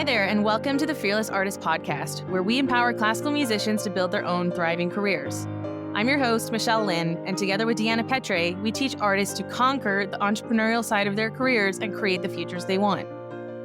there, and welcome to the Fearless Artist Podcast, where we empower classical musicians to build their own thriving careers. I'm your host, Michelle Lynn, and together with Deanna Petre, we teach artists to conquer the entrepreneurial side of their careers and create the futures they want.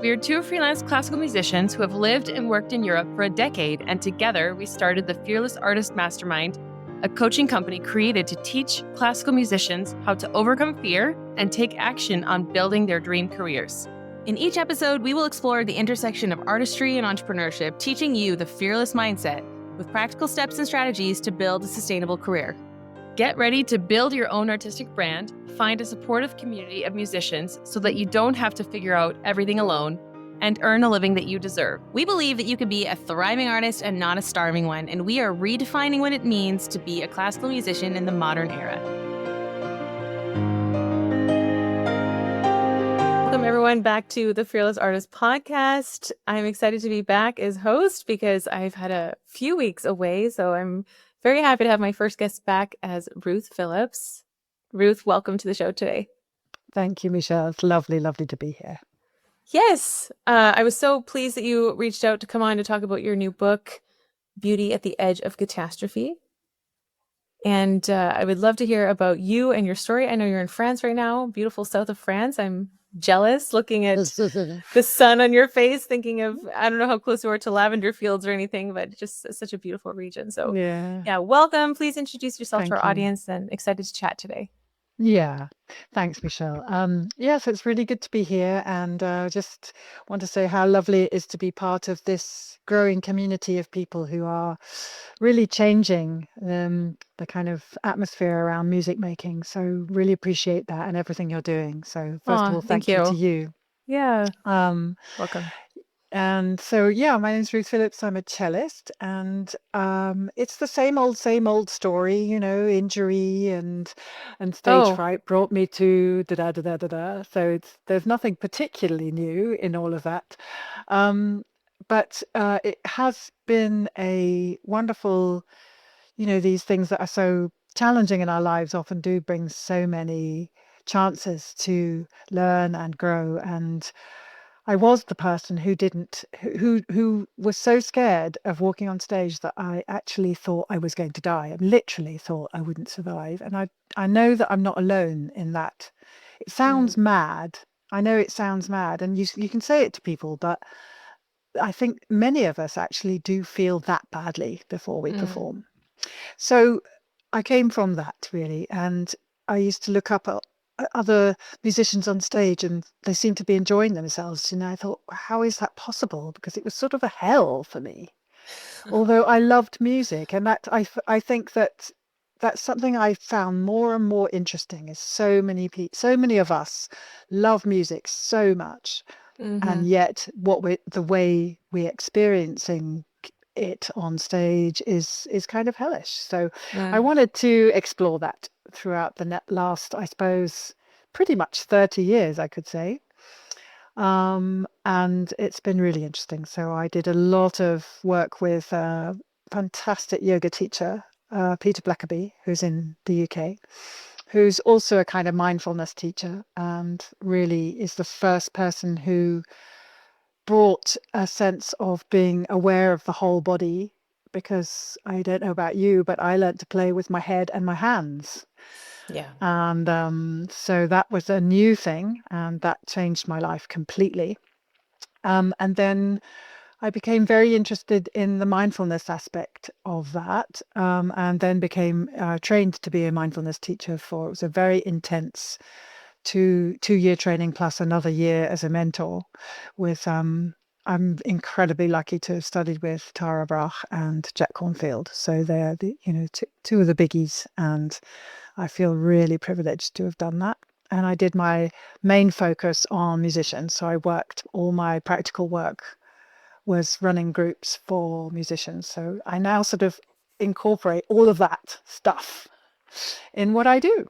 We are two freelance classical musicians who have lived and worked in Europe for a decade, and together we started the Fearless Artist Mastermind, a coaching company created to teach classical musicians how to overcome fear and take action on building their dream careers. In each episode, we will explore the intersection of artistry and entrepreneurship, teaching you the fearless mindset with practical steps and strategies to build a sustainable career. Get ready to build your own artistic brand, find a supportive community of musicians so that you don't have to figure out everything alone, and earn a living that you deserve. We believe that you can be a thriving artist and not a starving one, and we are redefining what it means to be a classical musician in the modern era. Welcome everyone back to the Fearless Artist Podcast. I'm excited to be back as host because I've had a few weeks away, so I'm very happy to have my first guest back as Ruth Phillips. Ruth, welcome to the show today. Thank you, Michelle. It's lovely to be here. Yes, I was so pleased that you reached out to come on to talk about your new book, Beauty at the Edge of Catastrophe. And I would love to hear about you and your story. I know you're in France right now, beautiful south of France. I'm jealous looking at the sun on your face, thinking of, I don't know how close you are to lavender fields or anything, but just such a beautiful region. So yeah, welcome. Please introduce yourself to our audience, and excited to chat today. Yeah, thanks, Michelle. So it's really good to be here, and just want to say how lovely it is to be part of this growing community of people who are really changing the kind of atmosphere around music making. So really appreciate that and everything you're doing. So first of all, thank you to you. Yeah. Welcome. And so, my name's Ruth Phillips. I'm a cellist, and it's the same old story, injury and stage fright brought me to da da da da da. So there's nothing particularly new in all of that, but it has been a wonderful, these things that are so challenging in our lives often do bring so many chances to learn and grow. And I was the person who was so scared of walking on stage that I actually thought I was going to die. I literally thought I wouldn't survive. And I know that I'm not alone in that. It sounds mad. I know it sounds mad, and you can say it to people, but I think many of us actually do feel that badly before we perform. So I came from that, really, and I used to look up at other musicians on stage, and they seemed to be enjoying themselves. I thought, how is that possible? Because it was sort of a hell for me, although I loved music. And that I think that's something I found more and more interesting, is so many of us love music so much, and yet the way we're experiencing it on stage is kind of hellish. So I wanted to explore that throughout the last, I suppose, pretty much 30 years, I could say. And it's been really interesting. So I did a lot of work with a fantastic yoga teacher, Peter Blackaby, who's in the UK, who's also a kind of mindfulness teacher, and really is the first person who brought a sense of being aware of the whole body, because I don't know about you, but I learned to play with my head and my hands. Yeah. And so that was a new thing, and that changed my life completely. And then I became very interested in the mindfulness aspect of that, and then became trained to be a mindfulness teacher it was a very intense two-year training plus another year as a mentor with I'm incredibly lucky to have studied with Tara Brach and Jack Cornfield. So they're two of the biggies, and I feel really privileged to have done that. And I did my main focus on musicians. So all my practical work was running groups for musicians. So I now sort of incorporate all of that stuff in what I do.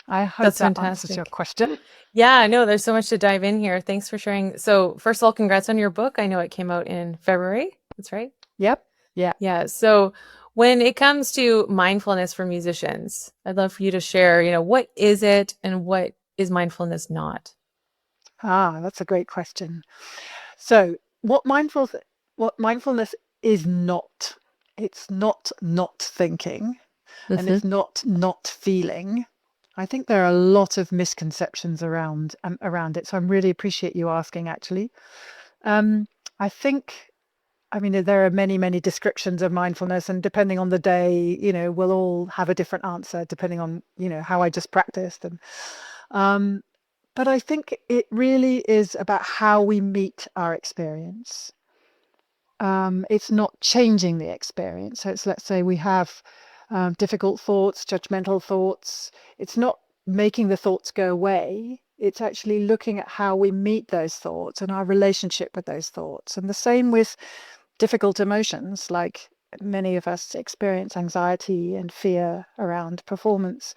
I hope that answers your question. Yeah, no, there's so much to dive in here. Thanks for sharing. So first of all, congrats on your book. I know it came out in February. That's right. Yep. Yeah. Yeah. So when it comes to mindfulness for musicians, I'd love for you to share, what is it and what is mindfulness not? That's a great question. So what mindfulness is not. It's not thinking, and Mm-hmm. it's not feeling. I think there are a lot of misconceptions around it. So I really appreciate you asking. Actually, um, I think. I mean, there are many, many descriptions of mindfulness, and depending on the day, we'll all have a different answer depending on, how I just practiced. Um, but I think it really is about how we meet our experience. It's not changing the experience. So let's say we have difficult thoughts, judgmental thoughts. It's not making the thoughts go away. It's actually looking at how we meet those thoughts and our relationship with those thoughts. And the same with difficult emotions, like many of us experience anxiety and fear around performance.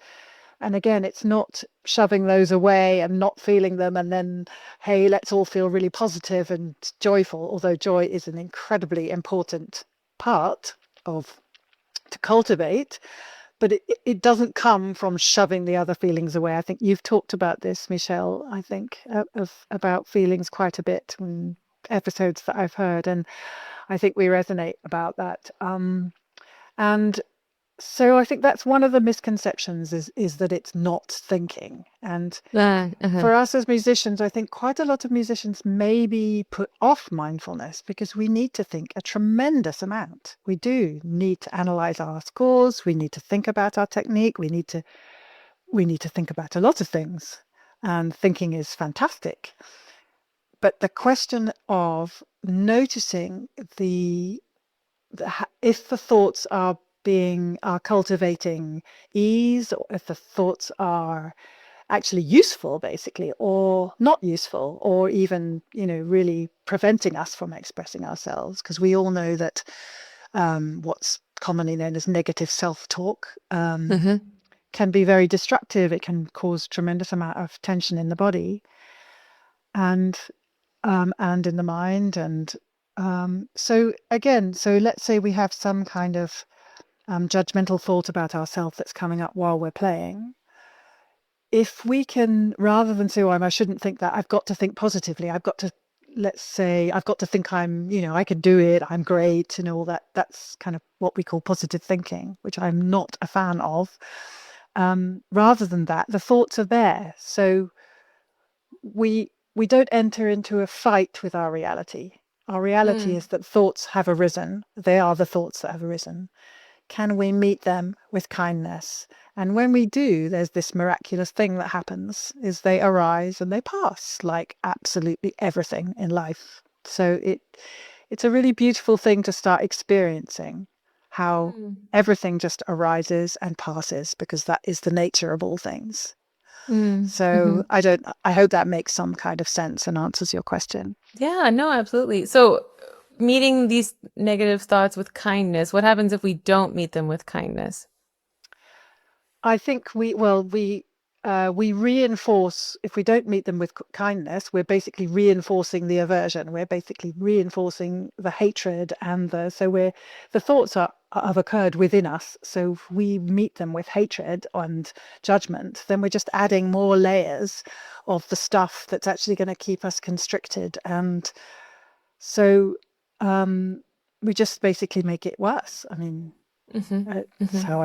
And again, it's not shoving those away and not feeling them and then, hey, let's all feel really positive and joyful, although joy is an incredibly important part of to cultivate, but it doesn't come from shoving the other feelings away. I think you've talked about this, Michelle, I think, about feelings quite a bit in episodes that I've heard, and I think we resonate about that. And so I think that's one of the misconceptions is that it's not thinking. And Uh-huh. for us as musicians, I think quite a lot of musicians maybe put off mindfulness because we need to think a tremendous amount. We do need to analyze our scores. We need to think about our technique. We need to think about a lot of things. And thinking is fantastic. But the question of noticing if the thoughts are cultivating ease, or if the thoughts are actually useful, basically, or not useful, or even really preventing us from expressing ourselves, because we all know that what's commonly known as negative self-talk Uh-huh. can be very destructive. It can cause tremendous amount of tension in the body and in the mind. And so again, let's say we have some kind of judgmental thought about ourselves that's coming up while we're playing. If we can, rather than say, I shouldn't think that, I've got to think positively. Let's say, I've got to think I can do it, I'm great, and all that. That's kind of what we call positive thinking, which I'm not a fan of. Rather than that, the thoughts are there. So we don't enter into a fight with our reality. Our reality is that thoughts have arisen. They are the thoughts that have arisen. Can we meet them with kindness? And when we do, there's this miraculous thing that happens, is they arise and they pass, like absolutely everything in life. So it's a really beautiful thing to start experiencing, how everything just arises and passes, because that is the nature of all things. Mm-hmm. So I hope that makes some kind of sense and answers your question. Yeah, no, absolutely. So meeting these negative thoughts with kindness, what happens if we don't meet them with kindness? I think we reinforce, if we don't meet them with kindness, we're basically reinforcing the aversion. We're basically reinforcing the hatred the thoughts have occurred within us. So if we meet them with hatred and judgment, then we're just adding more layers of the stuff that's actually going to keep us constricted. And so we just basically make it worse. I mean, Mm-hmm. that's Mm-hmm. how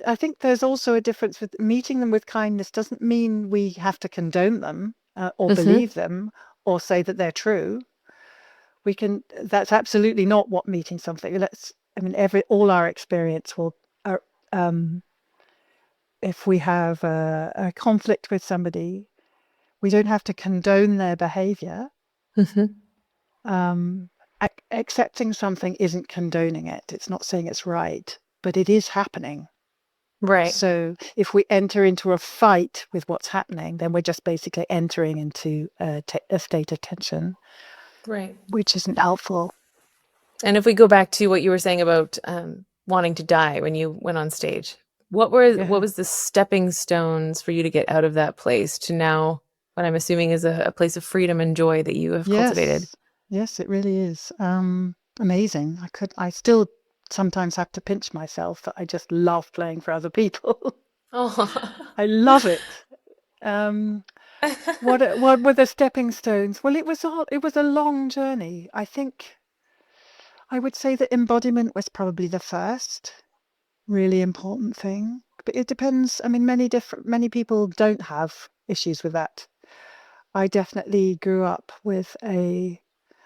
I think there's also a difference with meeting them with kindness doesn't mean we have to condone them or Mm-hmm. believe them or say that they're true. That's absolutely not what meeting something. All our experience will, uh, um, if we have a conflict with somebody, we don't have to condone their behavior. Mm-hmm. Um, Accepting something isn't condoning it. It's not saying it's right, but it is happening. Right. So if we enter into a fight with what's happening, then we're just basically entering into a state of tension, Right. which isn't helpful. And if we go back to what you were saying about wanting to die when you went on stage, what Yeah. was the stepping stones for you to get out of that place to now what I'm assuming is a place of freedom and joy that you have cultivated? Yes. Yes, it really is. Amazing. I still sometimes have to pinch myself that I just love playing for other people. Oh. I love it. Um, What were the stepping stones? Well, it was a long journey. I think I would say that embodiment was probably the first really important thing. But it depends. I mean, many people don't have issues with that. I definitely grew up with I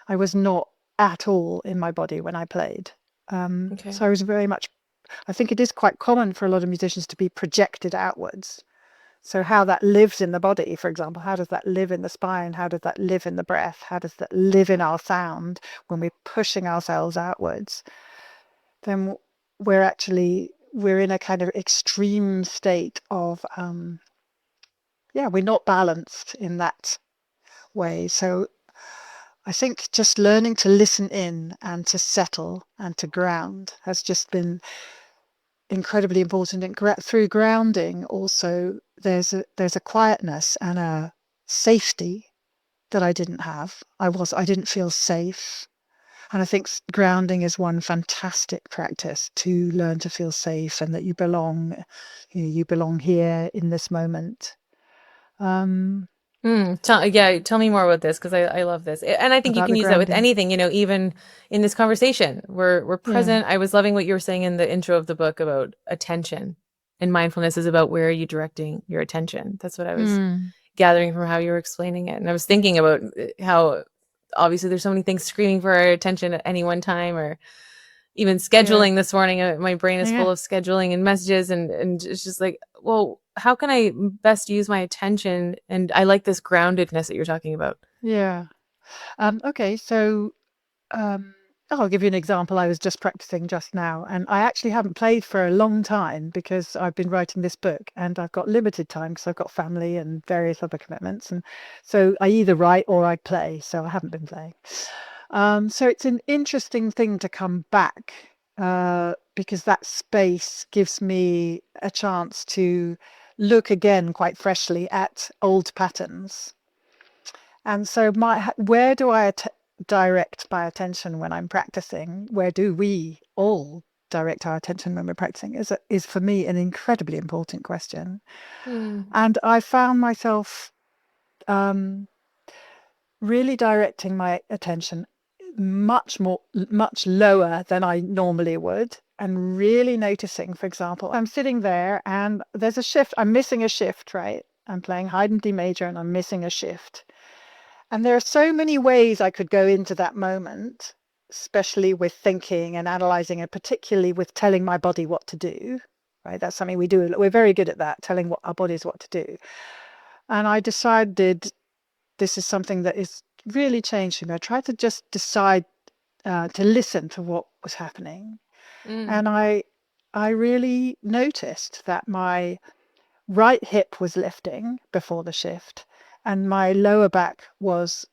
was not at all in my body when I played. Okay. So I was very much, I think it is quite common for a lot of musicians to be projected outwards. So how that lives in the body, for example, how does that live in the spine? How does that live in the breath? How does that live in our sound when we're pushing ourselves outwards? Then we're in a kind of extreme state of, we're not balanced in that way. So I think just learning to listen in and to settle and to ground has just been incredibly important. And through grounding, also there's a quietness and a safety that I didn't have. I didn't feel safe, and I think grounding is one fantastic practice to learn to feel safe and that you belong. You belong here in this moment. Tell me more about this because I love this. And I think you About can the use that with grounding. anything, even in this conversation. We're Yeah. present. I was loving what you were saying in the intro of the book about attention. And mindfulness is about where are you directing your attention. That's what I was Mm. gathering from how you were explaining it. And I was thinking about how obviously there's so many things screaming for our attention at any one time, or even Yeah. scheduling this morning. My brain is full Yeah. of scheduling and messages, and it's just like, well, how can I best use my attention? And I like this groundedness that you're talking about. Yeah. Okay. So Um, I'll give you an example. I was just practicing just now, and I actually haven't played for a long time because I've been writing this book and I've got limited time because I've got family and various other commitments. And so I either write or I play. So I haven't been playing. So it's an interesting thing to come back because that space gives me a chance to look again quite freshly at old patterns. And so where do I direct my attention when I'm practicing? Where do we all direct our attention when we're practicing is for me an incredibly important question. Mm. And I found myself um, really directing my attention much lower than I normally would. And really noticing, for example, I'm sitting there and there's a shift. I'm missing a shift, right? I'm playing Haydn D major and I'm missing a shift. And there are so many ways I could go into that moment, especially with thinking and analyzing, and particularly with telling my body what to do. Right? That's something we do. We're very good at that, telling our bodies what to do. And I decided this is something that is really changing me. I tried to just decide to listen to what was happening. Mm. And I really noticed that my right hip was lifting before the shift, and my lower back was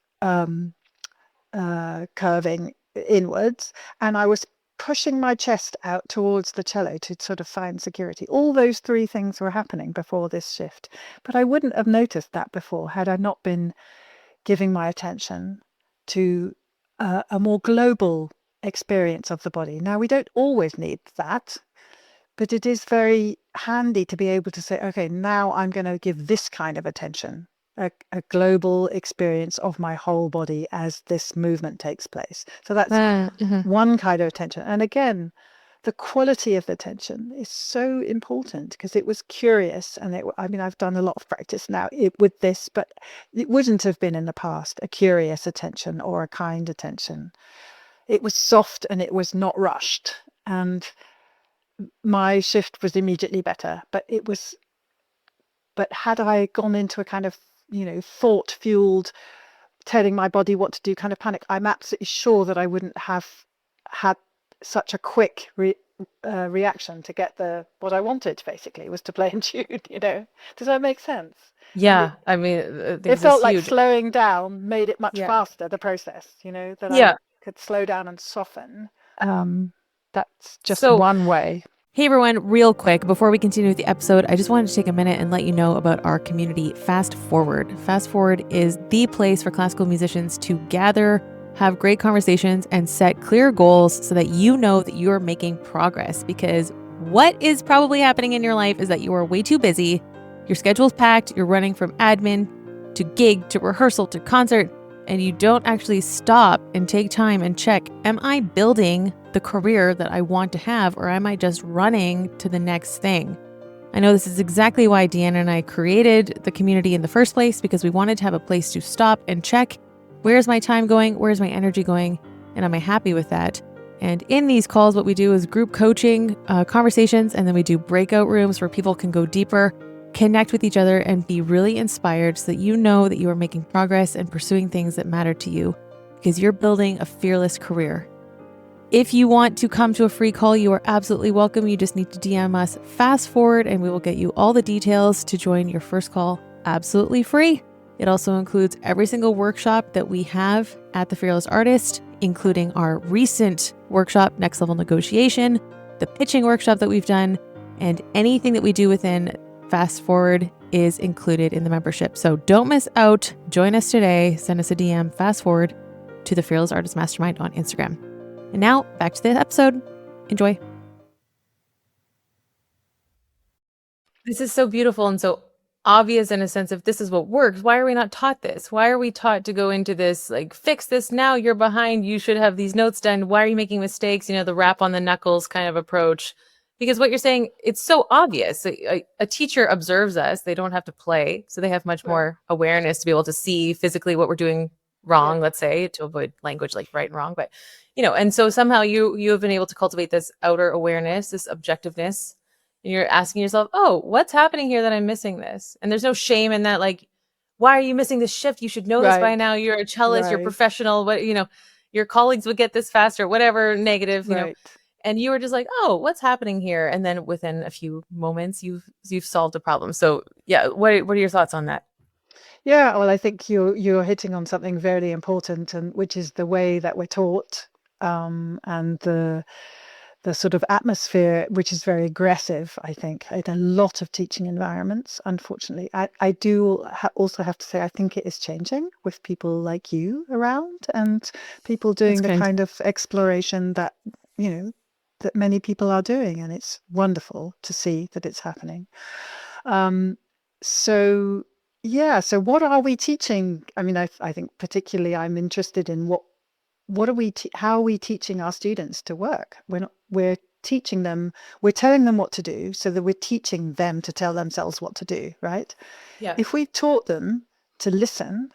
curving inwards, and I was pushing my chest out towards the cello to sort of find security. All those three things were happening before this shift, but I wouldn't have noticed that before had I not been giving my attention to a more global experience of the body. Now, we don't always need that. But it is very handy to be able to say, okay, now I'm going to give this kind of attention, a global experience of my whole body as this movement takes place. So that's Mhm. one kind of attention. And again, the quality of the attention is so important because it was curious. And I mean, I've done a lot of practice now with this, but it wouldn't have been in the past a curious attention or a kind attention. It was soft and it was not rushed. And my shift was immediately better, but had I gone into a kind of thought fueled telling my body what to do kind of panic, I'm absolutely sure that I wouldn't have had such a quick reaction to get what I wanted. Basically was to play in tune. Does that make sense? And Yeah, I mean, I think it this is felt like huge. slowing down made it much Yeah. faster, the process, that I Yeah. could slow down and soften. That's just So, one way. hey everyone, real quick, before we continue with the episode, I just wanted to take a minute and let you know about our community, Fast Forward. Fast Forward is the place for classical musicians to gather, have great conversations, and set clear goals so that you know that you are making progress. Because what is probably happening in your life is that you are way too busy, your schedule's packed, you're running from admin to gig, to rehearsal, to concert, and you don't actually stop and take time and check, am I building the career that I want to have, or am I just running to the next thing? I know this is exactly why Deanna and I created the community in the first place, because we wanted to have a place to stop and check, where's my time going? Where's my energy going? And am I happy with that? And in these calls, what we do is group coaching conversations, and then we do breakout rooms where people can go deeper, connect with each other, and be really inspired so that you know that you are making progress and pursuing things that matter to you, because you're building a fearless career. If you want to come to a free call, you are absolutely welcome. You just need to DM us fast forward, and we will get you all the details to join your first call absolutely free. It also includes every single workshop that we have at The Fearless Artist, including our recent workshop, Next Level Negotiation, the pitching workshop that we've done, and anything that we do within Fast Forward is included in the membership. So don't miss out. Join us today. Send us a DM, Fast Forward, to the Fearless Artist Mastermind on Instagram. And now back to the episode. Enjoy. This is so beautiful and so obvious in a sense of this is what works. Why are we not taught this? Why are we taught to go into this, like, fix this now, you're behind, you should have these notes done. Why are you making mistakes? The rap on the knuckles kind of approach. Because what you're saying, it's so obvious. A teacher observes us. They don't have to play. So they have much more awareness to be able to see physically what we're doing wrong, let's say, to avoid language like right and wrong. But, and so somehow you have been able to cultivate this outer awareness, this objectiveness. And you're asking yourself, oh, what's happening here that I'm missing this? And there's no shame in that. Like, why are you missing this shift? You should know this by now. You're a cellist, you're professional. What, your colleagues would get this faster, whatever negative, and you were just like, oh, what's happening here? And then within a few moments, you've solved a problem. So yeah, what are your thoughts on that? Yeah, well, I think you're hitting on something very important, and which is the way that we're taught, and the sort of atmosphere, which is very aggressive, I think, in a lot of teaching environments, unfortunately. I do also have to say, I think it is changing with people like you around, and people doing the kind of exploration that, that many people are doing. And it's wonderful to see that it's happening. So what are we teaching? I mean, I think particularly I'm interested in how are we teaching our students to work? We're teaching them, we're telling them what to do, so that we're teaching them to tell themselves what to do, right? Yeah. If we've taught them to listen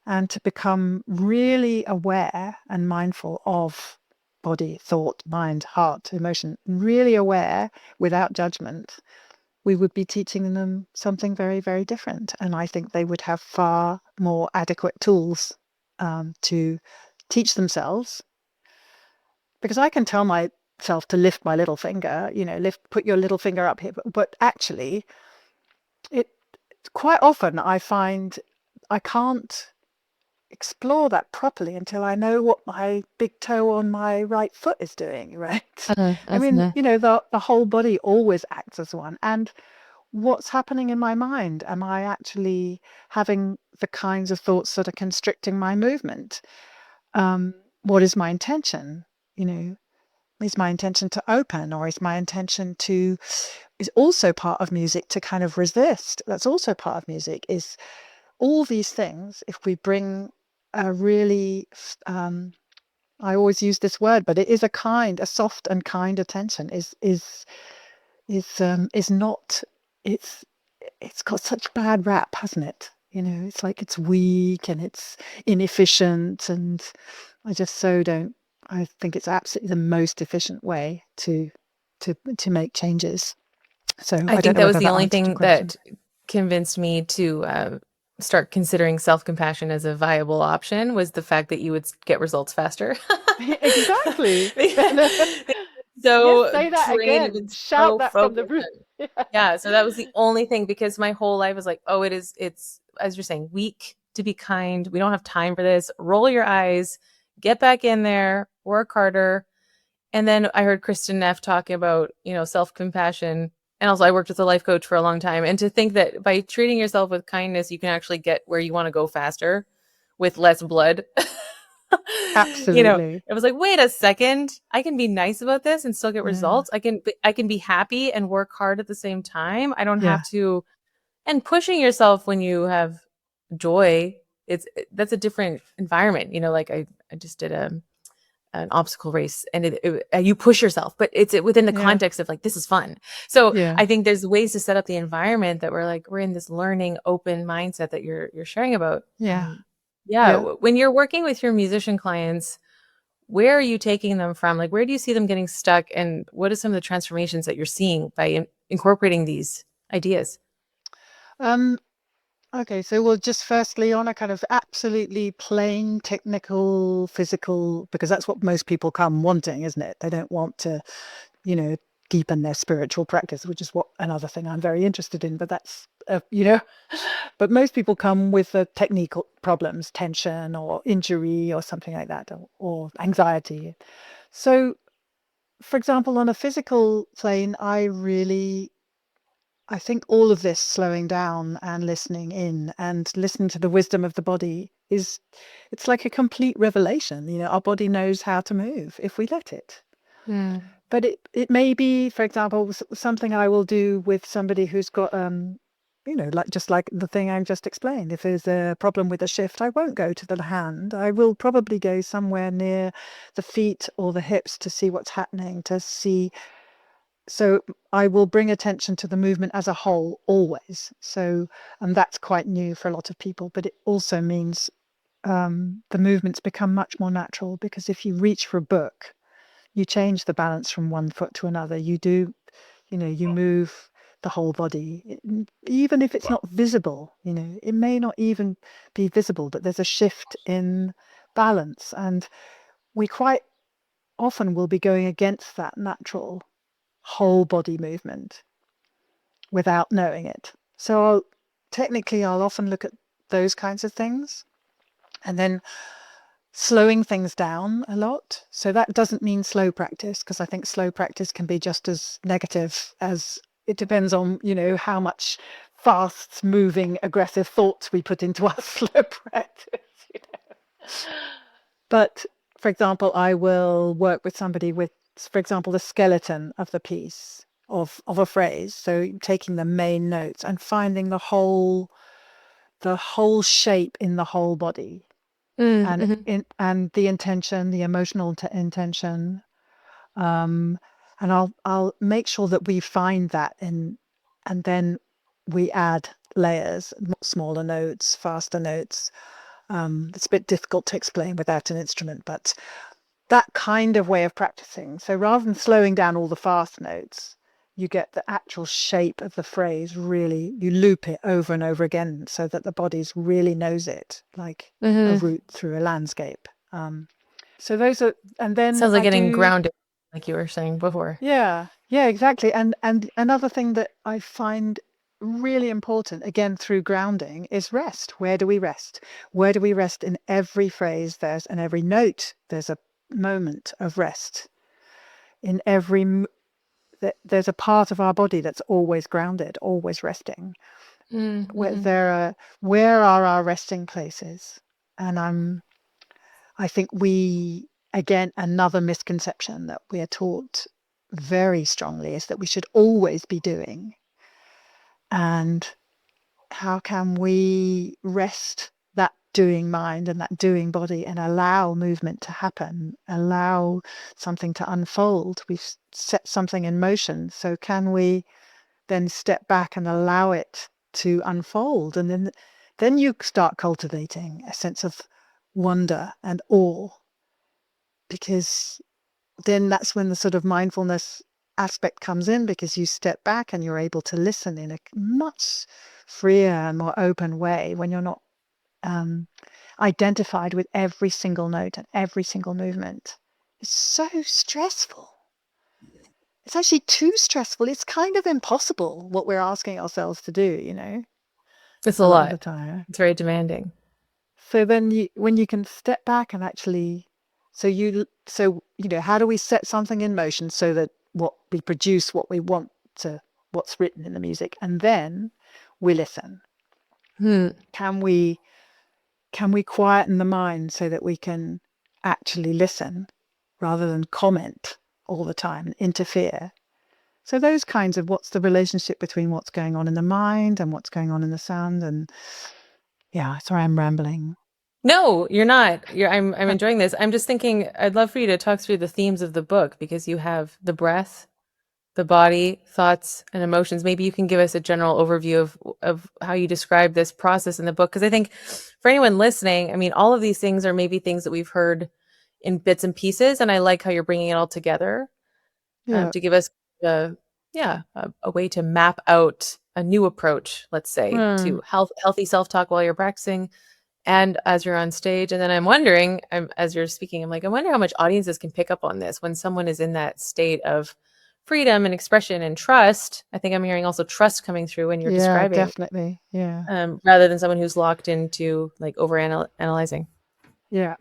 and to become really aware and mindful of body, thought, mind, heart, emotion, really aware without judgment, we would be teaching them something very, very different. And I think they would have far more adequate tools to teach themselves. Because I can tell myself to lift my little finger, put your little finger up here. But actually, quite often I find I can't explore that properly until I know what my big toe on my right foot is doing, right? I mean, the whole body always acts as one. And what's happening in my mind? Am I actually having the kinds of thoughts that are constricting my movement? What is my intention? Is my intention to open, or is my intention is also part of music to kind of resist? That's also part of music. Is all these things, if we bring a really, I always use this word, but it is a soft and kind attention, is not, it's got such bad rap, hasn't it? It's like it's weak and it's inefficient, and I think it's absolutely the most efficient way to make changes. So I think that was the only thing that convinced me to start considering self-compassion as a viable option, was the fact that you would get results faster. Exactly. So yes, say that again. Shout that from the roof. Yeah. So that was the only thing, because my whole life was like, oh, it's, as you're saying, weak to be kind. We don't have time for this. Roll your eyes, get back in there, work harder. And then I heard Kristen Neff talking about, self-compassion. And also I worked with a life coach for a long time. And to think that by treating yourself with kindness, you can actually get where you want to go faster with less blood. Absolutely. It was like, wait a second, I can be nice about this and still get results. I can be happy and work hard at the same time. I don't have to. And pushing yourself when you have joy, that's a different environment. Like I just did an obstacle race, and you push yourself, but it's within the Yeah. context of like, this is fun. So Yeah. I think there's ways to set up the environment that we're in this learning open mindset that you're sharing about. Yeah. And yeah, Yeah. when you're working with your musician clients, where are you taking them from? Like, where do you see them getting stuck, and what are some of the transformations that you're seeing by incorporating these ideas? Um, okay, so we'll just firstly on a kind of absolutely plain technical, physical, because that's what most people come wanting, isn't it? They don't want to, you know, deepen their spiritual practice, which is what another thing I'm very interested in. But that's, but most people come with the technical problems, tension or injury or something like that, or anxiety. So, for example, on a physical plane, I think all of this slowing down and listening in and listening to the wisdom of the body it's like a complete revelation. Our body knows how to move if we let it. Mm. But it may be, for example, something I will do with somebody who's got, like just like the thing I just explained. If there's a problem with a shift, I won't go to the hand. I will probably go somewhere near the feet or the hips to see what's happening, to see. So I will bring attention to the movement as a whole always. So, and that's quite new for a lot of people, but it also means the movements become much more natural, because if you reach for a book, you change the balance from one foot to another. You move the whole body, even if it's not visible, it may not even be visible, but there's a shift in balance. And we quite often will be going against that natural whole body movement without knowing it. So I'll often look at those kinds of things, and then slowing things down a lot. So that doesn't mean slow practice, because I think slow practice can be just as negative as it depends on, how much fast moving, aggressive thoughts we put into our slow practice. But for example, I will work with somebody with, for example, the skeleton of the piece of a phrase. So taking the main notes and finding the whole shape in the whole body, and Mm-hmm. and the intention, the emotional intention. Um, and I'll make sure that we find that, and then we add layers, smaller notes, faster notes. It's a bit difficult to explain without an instrument, but that kind of way of practicing. So rather than slowing down all the fast notes, you get the actual shape of the phrase, really, you loop it over and over again so that the body really knows it, like a Mm-hmm. route through a landscape. So those are, and then Sounds like I getting do, grounded, like you were saying before. yeah, yeah, exactly. And another thing that I find really important, again through grounding, is rest. Where do we rest? Where do we rest in every phrase? And every note, there's a moment of rest. In there's a part of our body that's always grounded, always resting. Mm-hmm. Where are our resting places? And I think again, another misconception that we are taught very strongly is that we should always be doing. And how can we rest that doing mind and that doing body and allow movement to happen, allow something to unfold? We've set something in motion. So can we then step back and allow it to unfold? And then you start cultivating a sense of wonder and awe, because then that's when the sort of mindfulness aspect comes in, because you step back and you're able to listen in a much freer and more open way when you're not identified with every single note and every single movement. It's so stressful. It's actually too stressful. It's kind of impossible what we're asking ourselves to do, It's a a lot of the lot. time. It's very demanding. So then when you can step back and actually, how do we set something in motion so that what we produce, what we want to, what's written in the music, and then we listen. Hmm. Can we quieten the mind so that we can actually listen rather than comment all the time and interfere? So those kinds of, what's the relationship between what's going on in the mind and what's going on in the sound, and Yeah, sorry, I'm rambling. No, you're not. I'm enjoying this. I'm just thinking I'd love for you to talk through the themes of the book because you have the breath, the body, thoughts, and emotions. Maybe you can give us a general overview of how you describe this process in the book. Because I think for anyone listening, I mean, all of these things are maybe things that we've heard in bits and pieces, and I like how you're bringing it all together Yeah. to give us a a way to map out a new approach, let's say, Mm. to healthy self-talk while you're practicing and as you're on stage. And then I'm wondering, as you're speaking, I'm like, I wonder how much audiences can pick up on this when someone is in that state of freedom and expression and trust. I think I'm hearing also trust coming through when you're Yeah, describing, definitely. Yeah. rather than someone who's locked into like over analyzing. Yeah.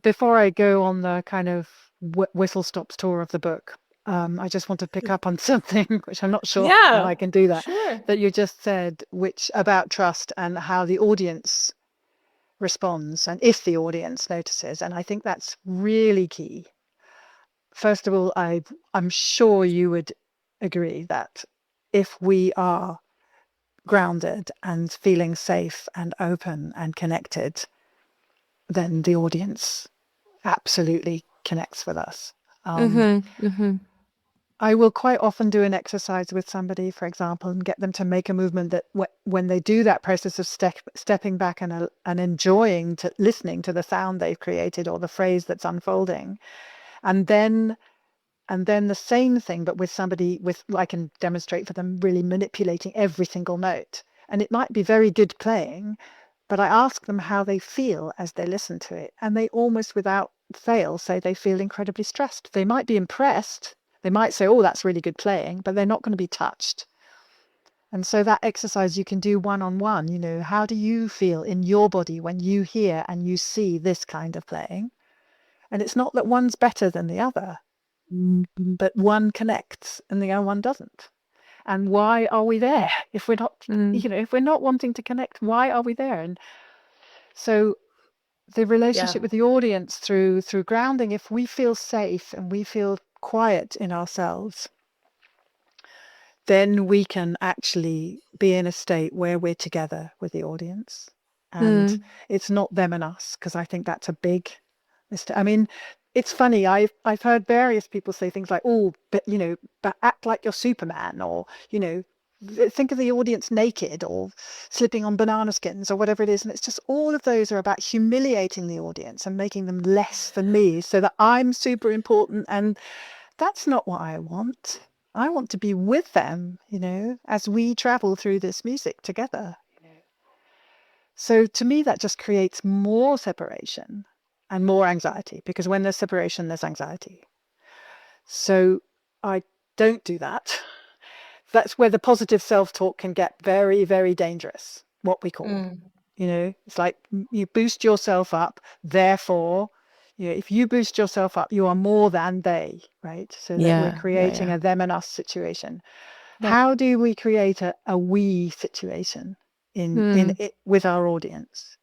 Before I go on the kind of whistle stops tour of the book, I just want to pick up on something which I'm not sure how Yeah, I can do sure. that you just said, which about trust and how the audience responds and if the audience notices. And I think that's really key. First of all, I'm sure you would agree that if we are grounded and feeling safe and open and connected, then the audience absolutely connects with us. Mm-hmm. Mm-hmm. I will quite often do an exercise with somebody, for example, and get them to make a movement that when they do that process of stepping back and enjoying listening to the sound they've created or the phrase that's unfolding, and then the same thing, but with somebody with, I can demonstrate for them really manipulating every single note. And it might be very good playing, but I ask them how they feel as they listen to it. And they almost without fail say they feel incredibly stressed. They might be impressed. They might say, oh, that's really good playing, but they're not going to be touched. And so that exercise you can do one-on-one, how do you feel in your body when you hear and you see this kind of playing? And it's not that one's better than the other, but one connects and the other one doesn't. And why are we there if we're not, Mm. if we're not wanting to connect? Why are we there? And so the Yeah. relationship with the audience through grounding, if we feel safe and we feel quiet in ourselves, then we can actually be in a state where we're together with the audience. And Mm. it's not them and us, because I think that's a big mistake. I mean, it's funny. I've heard various people say things like, "Oh, but act like you're Superman," or think of the audience naked or slipping on banana skins or whatever it is. And it's just all of those are about humiliating the audience and making them less than me, so that I'm super important. And that's not what I want. I want to be with them, as we travel through this music together. So to me, that just creates more separation and more anxiety, because when there's separation, there's anxiety. So I don't do that. That's where the positive self-talk can get very, very dangerous, what we call. Mm. It's like you boost yourself up, therefore, if you boost yourself up, you are more than they, right? So that we're Yeah. Yeah. creating Yeah. a them and us situation. Yep. How do we create a we situation in Mm. it with our audience?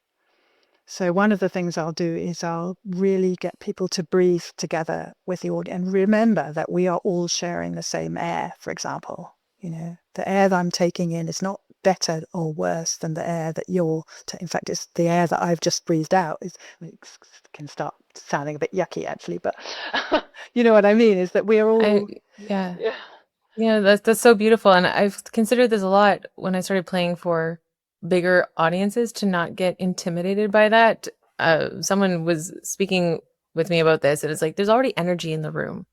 So one of the things I'll do is I'll really get people to breathe together with the audience and remember that we are all sharing the same air, for example. The air that I'm taking in is not better or worse than the air that in fact, it's the air that I've just breathed out. It can start sounding a bit yucky, actually, but you know what I mean, is that we're I all, yeah. yeah, Yeah, that's so beautiful. And I've considered this a lot when I started playing for bigger audiences to not get intimidated by that. Someone was speaking with me about this, and it's like there's already energy in the room.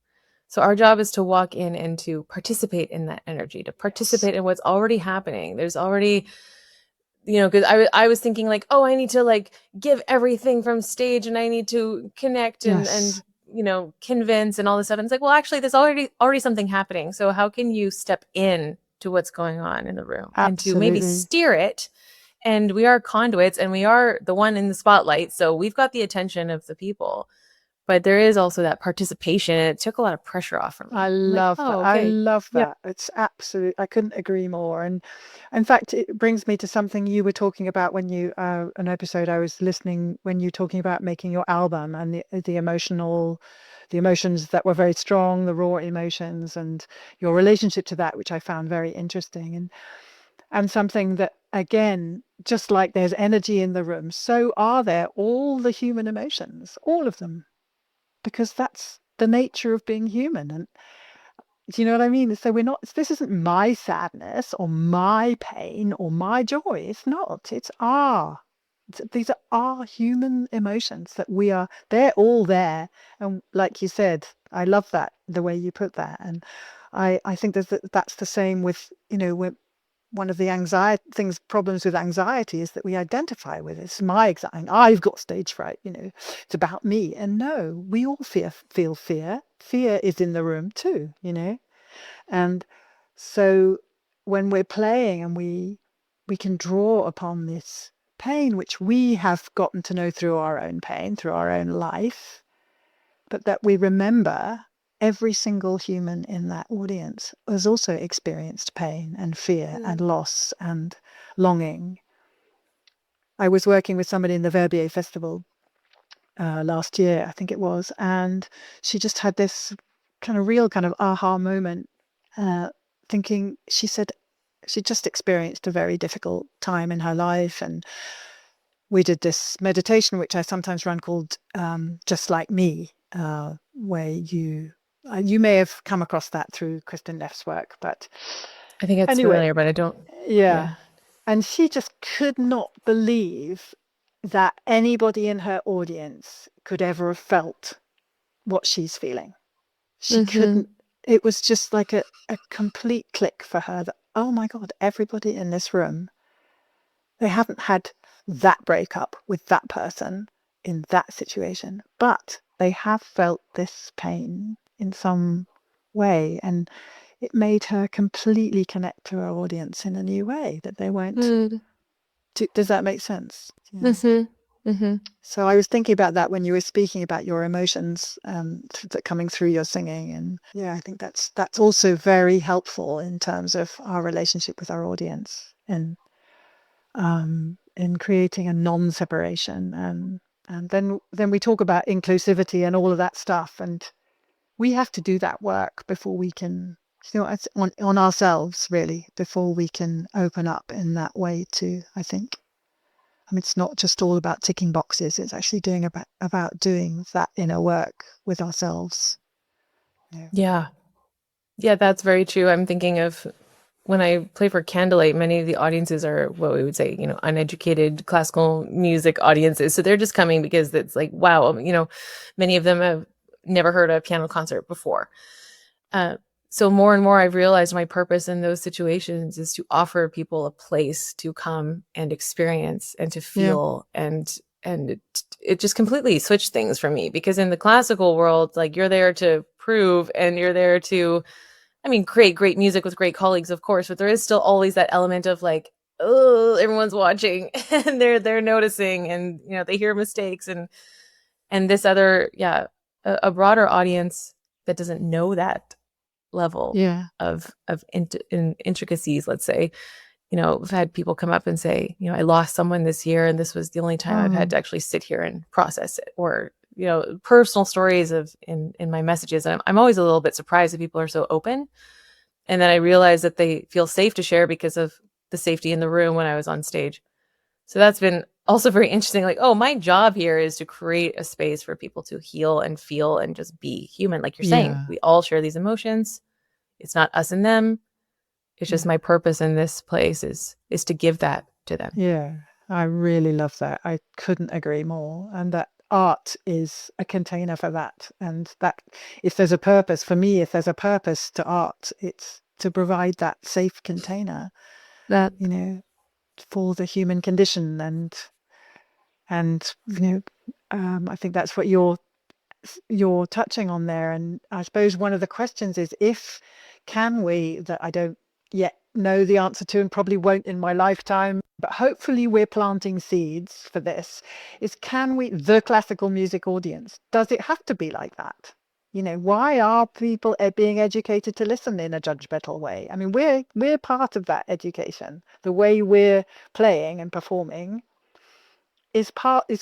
So our job is to walk in and to participate in that energy, to yes, participate in what's already happening. There's already, because I was thinking like, oh, I need to like give everything from stage and I need to connect and yes, convince and all this stuff. And it's like, well, actually, there's already something happening. So how can you step in to what's going on in the room and to maybe absolutely. steer it? And we are conduits and we are the one in the spotlight. So we've got the attention of the people. But there is also that participation. And it took a lot of pressure off from I me. I'm like, love that. oh, I okay. love Yeah. that. It's absolute. I couldn't agree more. And in fact, it brings me to something you were talking about when an episode I was listening when you were talking about making your album and the emotions that were very strong, the raw emotions, and your relationship to that, which I found very interesting. And something that, again, just like there's energy in the room, so are there all the human emotions, all of them, because that's the nature of being human. And do you know what I mean? So this isn't my sadness or my pain or my joy. It's not. These are our human emotions that they're all there. And like you said, I love that, the way you put that. And I think that's the same with, one of the problems with anxiety is that we identify with it. It's my anxiety. I've got stage fright, it's about me. And no, we all feel fear. Fear is in the room too, And so when we're playing and we can draw upon this pain, which we have gotten to know through our own pain, through our own life, but that we remember every single human in that audience has also experienced pain and fear and loss and longing. I was working with somebody in the Verbier Festival last year, I think it was, and she just had this real aha moment, thinking, she said she just experienced a very difficult time in her life, and we did this meditation, which I sometimes run, called Just Like Me, where you may have come across that through Kristen Neff's work, but I think it's anyway, familiar, but I don't. Yeah. And she just could not believe that anybody in her audience could ever have felt what she's feeling. She couldn't. It was just like a complete click for her that, oh my God, everybody in this room, they haven't had that breakup with that person in that situation, but they have felt this pain in some way. And it made her completely connect to her audience in a new way that they weren't. Does that make sense? Yeah. So I was thinking about that when you were speaking about your emotions that coming through your singing, and yeah, I think that's also very helpful in terms of our relationship with our audience, and in creating a non-separation, and then we talk about inclusivity and all of that stuff, and we have to do that work before we can, it's on ourselves really, before we can open up in that way too, I think. I mean, it's not just all about ticking boxes. It's actually about doing that inner work with ourselves. Yeah. Yeah, that's very true. I'm thinking of when I play for Candlelight, many of the audiences are what we would say, uneducated classical music audiences. So they're just coming because it's like, wow, many of them have never heard a piano concert before. So more and more I've realized my purpose in those situations is to offer people a place to come and experience and to feel. And it just completely switched things for me, because in the classical world, like, you're there to prove, and you're there to, create great music with great colleagues, of course, but there is still always that element of like, oh, everyone's watching and they're noticing, and they hear mistakes, and this other, a broader audience that doesn't know that level of intricacies, let's say. I've had people come up and say, I lost someone this year, and this was the only time I've had to actually sit here and process it, or personal stories in my messages. And I'm always a little bit surprised that people are so open, and then I realize that they feel safe to share because of the safety in the room when I was on stage. So that's been also very interesting. Like, oh, my job here is to create a space for people to heal and feel and just be human. Like you're saying, we all share these emotions. It's not us and them. It's just my purpose in this place is to give that to them. Yeah, I really love that. I couldn't agree more. And that art is a container for that. And that if there's a purpose, for me, if there's a purpose to art, it's to provide that safe container, that, for the human condition. And I think that's what you're touching on there. And I suppose one of the questions is, can we, that I don't yet know the answer to, and probably won't in my lifetime, but hopefully we're planting seeds for this, is, can we, the classical music audience, does it have to be like that? Why are people being educated to listen in a judgmental way? I mean, we're part of that education. The way we're playing and performing is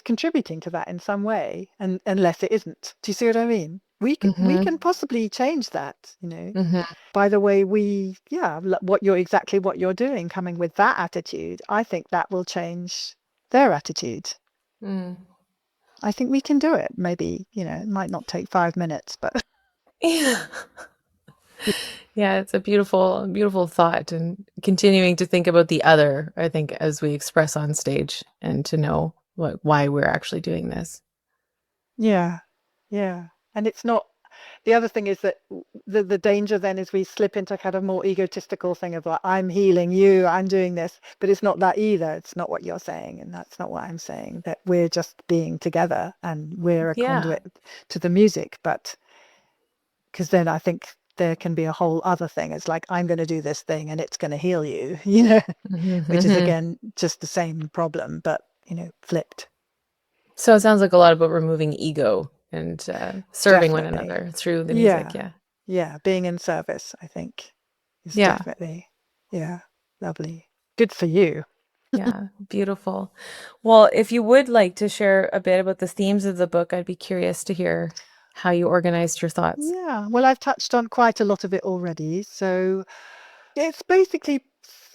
contributing to that in some way, and unless it isn't. Do you see what I mean? We Mm-hmm. can possibly change that, you know, Mm-hmm. by the way what you're doing, coming with that attitude. I think that will change their attitude. Mm. I think we can do it. Maybe, it might not take 5 minutes, but Yeah. Yeah, it's a beautiful, beautiful thought, and continuing to think about the other, I think, as we express on stage and to know why we're actually doing this. yeah, yeah. And it's not, the other thing is that the danger then is we slip into kind of more egotistical thing of like, I'm healing you, I'm doing this, but it's not that either. It's not what you're saying, and that's not what I'm saying, that we're just being together and we're a Yeah. conduit to the music. But because then I think there can be a whole other thing. It's like, I'm going to do this thing and it's going to heal you, which is Mm-hmm. again just the same problem, but flipped. So it sounds like a lot about removing ego and serving one Definitely. another through the music. Yeah. Yeah. Yeah. Being in service, I think, is Yeah. definitely, yeah, lovely. Good for you. Yeah. Beautiful. Well, if you would like to share a bit about the themes of the book, I'd be curious to hear how you organized your thoughts. Yeah. Well, I've touched on quite a lot of it already. So it's basically,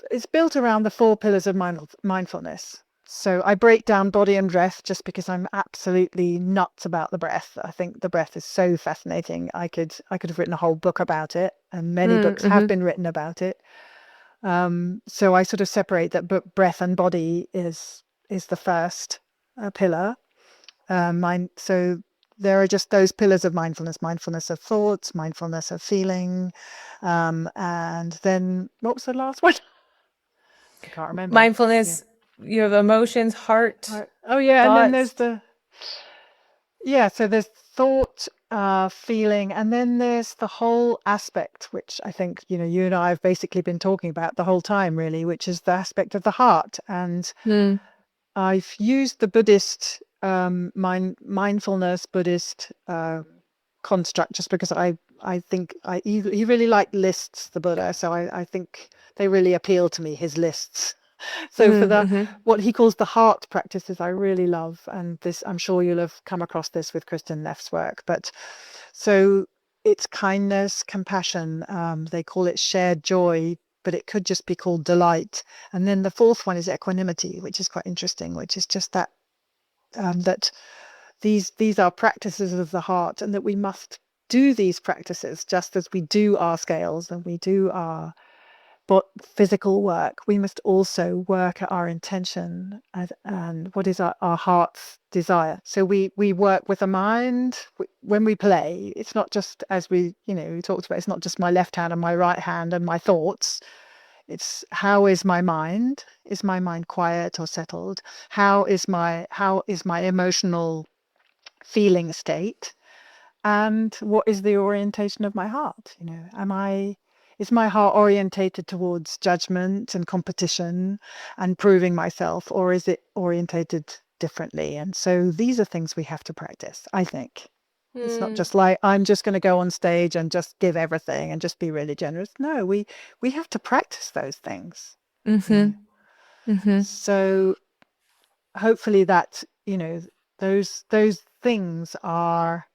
it's built around the 4 pillars of mindfulness. So I break down body and breath just because I'm absolutely nuts about the breath. I think the breath is so fascinating. I could have written a whole book about it, and many books have Mm-hmm. been written about it. So I sort of separate that breath and body is the first pillar. So there are just those pillars of mindfulness: mindfulness of thoughts, mindfulness of feeling, and then what was the last one? I can't remember. Yeah. Mindfulness, you have emotions, heart, Oh yeah, and then there's thoughts. the yeah. So there's thought, feeling, and then there's the whole aspect, which I think you and I have basically been talking about the whole time, really, which is the aspect of the heart. And Mm, I've used the Buddhist mindfulness Buddhist construct just because I think he really liked lists, the Buddha. So I think they really appeal to me, his lists. So for the mm-hmm. what he calls the heart practices, I really love, and this I'm sure you'll have come across this with Kristen Neff's work. But so it's kindness, compassion. They call it shared joy, but it could just be called delight. And then the fourth one is equanimity, which is quite interesting, which is just that these are practices of the heart, and that we must do these practices just as we do our scales and we do our but physical work. We must also work at our intention and what is our heart's desire. So we work with the mind when we play. It's not just, as we talked about, it's not just my left hand and my right hand and my thoughts. It's how is my mind? Is my mind quiet or settled? How is my emotional feeling state? And what is the orientation of my heart? Is my heart orientated towards judgment and competition and proving myself, or is it orientated differently? And so these are things we have to practice, I think. It's not Mm, just like I'm just going to go on stage and just give everything and just be really generous. No, we have to practice those things, you mm-hmm. know. Mm-hmm. So hopefully those things are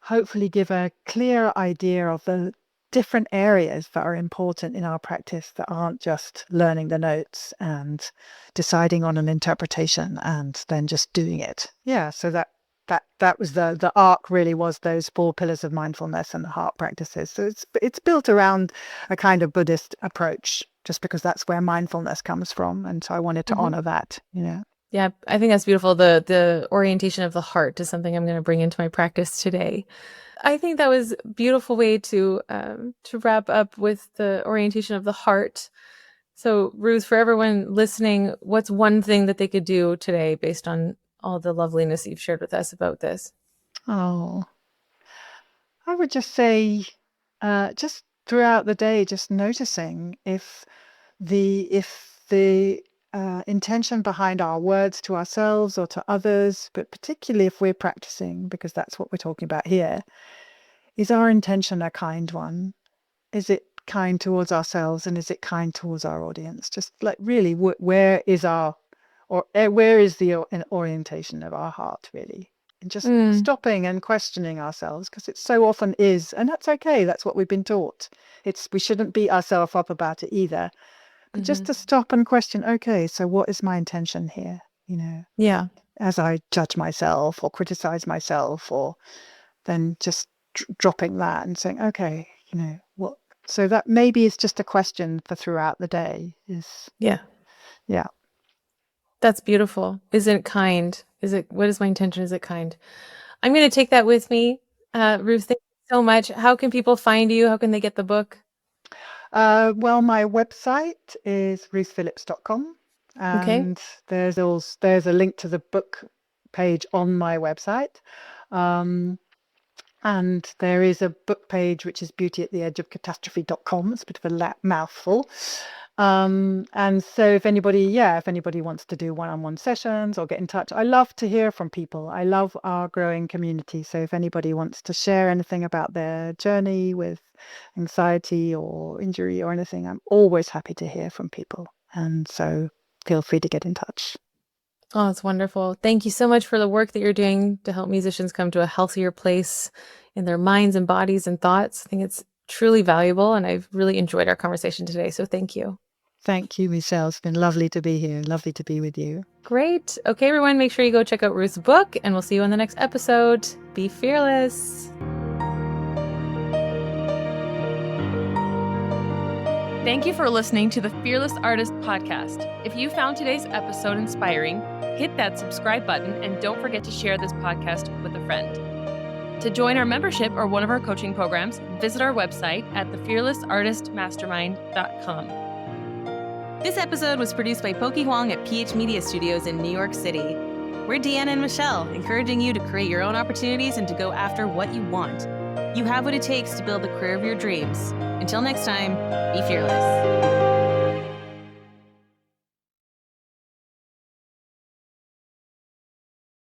hopefully give a clear idea of the different areas that are important in our practice, that aren't just learning the notes and deciding on an interpretation and then just doing it. Yeah, so that was the arc, really, was those 4 pillars of mindfulness and the heart practices. So it's built around a kind of Buddhist approach, just because that's where mindfulness comes from, and so I wanted to Mm-hmm. honor that. Yeah, I think that's beautiful. The orientation of the heart is something I'm going to bring into my practice today. I think that was a beautiful way to wrap up with the orientation of the heart. So, Ruth, for everyone listening, what's one thing that they could do today based on all the loveliness you've shared with us about this? Oh, I would just say, just throughout the day, just noticing if the intention behind our words to ourselves or to others, but particularly if we're practicing, because that's what we're talking about here, is our intention a kind one? Is it kind towards ourselves, and is it kind towards our audience? Just like really, where is the orientation of our heart, really? and just stopping and questioning ourselves, because it so often is, and that's okay. That's what we've been taught. We shouldn't beat ourselves up about it either, but just to stop and question, okay, so what is my intention here? Yeah. As I judge myself or criticize myself, or then just dropping that and saying, okay, what? So that maybe is just a question for throughout the day. Yeah. That's beautiful. Is it kind? What is my intention? Is it kind? I'm going to take that with me. Ruth, thank you so much. How can people find you? How can they get the book? Well, my website is ruthphillips.com, and there's a link to the book page on my website. And there is a book page which is beautyattheedgeofcatastrophe.com. It's a bit of a mouthful. And so if anybody wants to do one-on-one sessions or get in touch, I love to hear from people. I love our growing community. So if anybody wants to share anything about their journey with anxiety or injury or anything, I'm always happy to hear from people. And so feel free to get in touch. Oh, that's wonderful. Thank you so much for the work that you're doing to help musicians come to a healthier place in their minds and bodies and thoughts. I think it's truly valuable, and I've really enjoyed our conversation today. So thank you. Thank you, Michelle. It's been lovely to be here. Lovely to be with you. Great. Okay, everyone, make sure you go check out Ruth's book, and we'll see you on the next episode. Be fearless. Thank you for listening to the Fearless Artist Podcast. If you found today's episode inspiring, hit that subscribe button and don't forget to share this podcast with a friend. To join our membership or one of our coaching programs, visit our website at thefearlessartistmastermind.com. This episode was produced by Pokey Huang at PH Media Studios in New York City. We're Deanna and Michelle, encouraging you to create your own opportunities and to go after what you want. You have what it takes to build the career of your dreams. Until next time, be fearless.